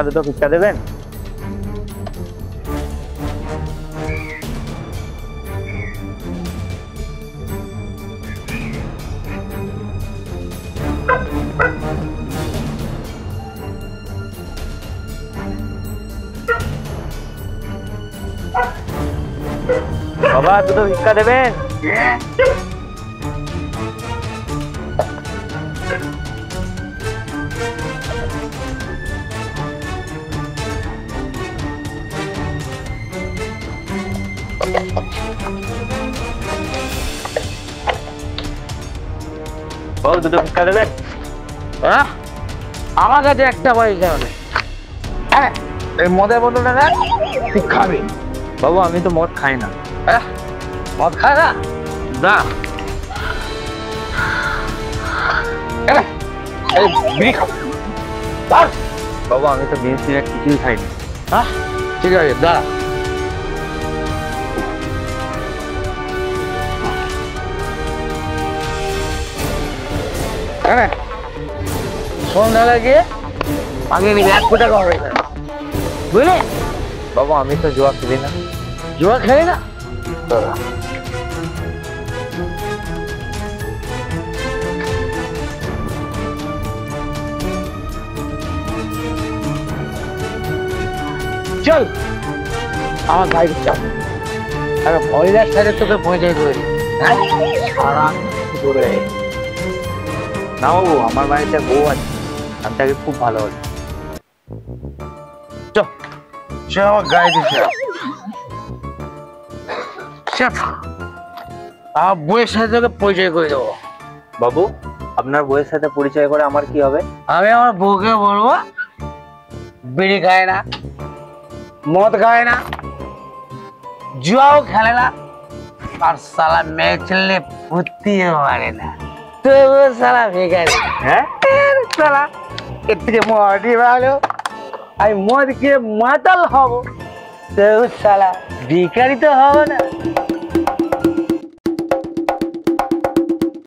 দুটো ফুচকা দেবেন। বাবা দুটো ফুচকা দেবেন। দুটো ফুচকা দেবেন। আমার কাছে একটা পয়সা নেই। এই মদের বোতলটা দেখ, তুই খাবি। বাবু আমি তো মদ খাই না। মদ খায় না? দা বিড়ি খাবো। বাবু আমি তো বিড়ি সিগারেট কিছুই খাইনি। ঠিক আছে দাঁড়া। সন্ধ্যাবেলা গিয়ে আগে নিবি 1 টাকা হবে বুঝলি? বাবু আমি তো জুয়া খেলি না। জুয়া খেলি না? চল আমার গাড়ি চল, আমি ভয়দার সাথে তোকে পৌঁছে করে না বাবু আমার বাড়িতে বউ আছে, আমি তাকে খুব ভালোবাসি। সে আমার গাড়িতে আমার বইয়ের সাথে তোকে পরিচয় করে দেবো। বাবু আপনার বউয়ের সাথে পরিচয় করে আমার কি হবে? আমি আমার বউকে বলবো বিড়ি খায় না, মদ খায় না, জুয়াও খেলে না, আর সালা মেয়ে ছেলে ফুটিয়ে পারে না, তবু সালা ভিখারি। হ্যাঁ সালা এর থেকে মদই ভালো, আমি মদ খেয়ে মাতাল হব, তবু সালা ভিখারি তো হবো না।